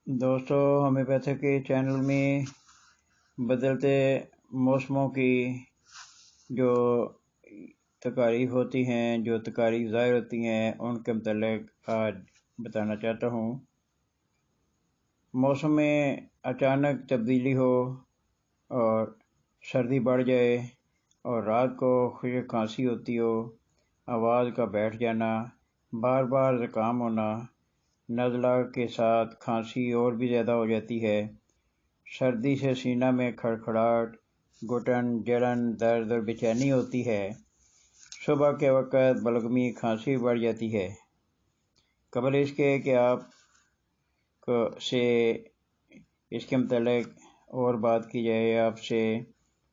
دوستو ہومیوپیتھی کے چینل میں بدلتے موسموں کی جو تکالیف ہوتی ہیں، جو تکالیف ظاہر ہوتی ہیں، ان کے متعلق آج بتانا چاہتا ہوں۔ موسم میں اچانک تبدیلی ہو اور سردی بڑھ جائے اور رات کو خشک کھانسی ہوتی ہو، آواز کا بیٹھ جانا، بار بار زکام ہونا، نزلہ کے ساتھ کھانسی اور بھی زیادہ ہو جاتی ہے، سردی سے سینہ میں کھڑکھڑاہٹ، گھٹن، جلن، درد اور بے چینی ہوتی ہے، صبح کے وقت بلغمی کھانسی بڑھ جاتی ہے۔ قبل اس کے کہ آپ سے اس کے متعلق اور بات کی جائے، آپ سے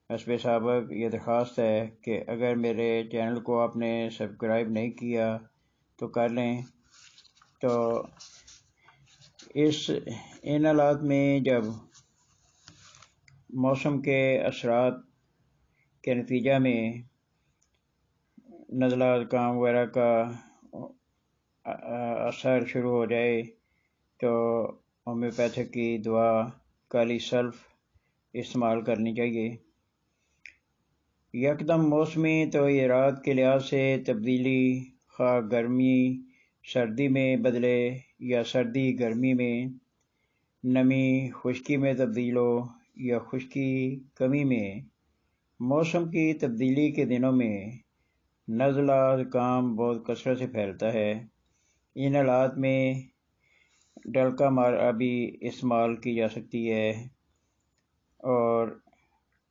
حسب سابق یہ درخواست ہے کہ اگر میرے چینل کو آپ نے سبسکرائب نہیں کیا تو کر لیں۔ تو ان حالات میں جب موسم کے اثرات کے نتیجہ میں نزلہ زکام وغیرہ کا اثر شروع ہو جائے تو ہومیوپیتھی کی دوا کالی سلف استعمال کرنی چاہیے۔ یکدم موسمی تغیرات کے لحاظ سے تبدیلی، خواہ گرمی سردی میں بدلے یا سردی گرمی میں، نمی خشکی میں تبدیل ہو یا خشکی کمی میں، موسم کی تبدیلی کے دنوں میں نزلہ زکام بہت کثرت سے پھیلتا ہے۔ ان حالات میں ڈلکا مارا بھی استعمال کی جا سکتی ہے اور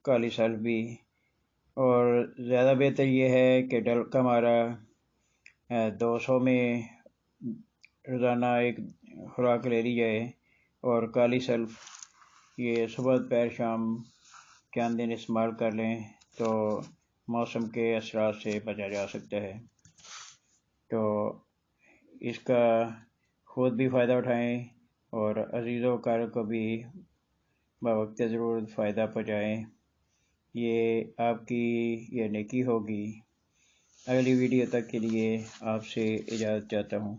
کالی سلف بھی، اور زیادہ بہتر یہ ہے کہ ڈلکا مارا 200 میں روزانہ ایک خوراک لے لی جائے اور کالی سلف یہ صبح دوپہر شام چند دن استعمال کر لیں تو موسم کے اثرات سے بچا جا سکتا ہے۔ تو اس کا خود بھی فائدہ اٹھائیں اور عزیز و اقارب کو بھی بوقت ضرورت فائدہ پہنچائیں، یہ آپ کی یہ نیکی ہوگی۔ اگلی ویڈیو تک کے لیے آپ سے اجازت چاہتا ہوں۔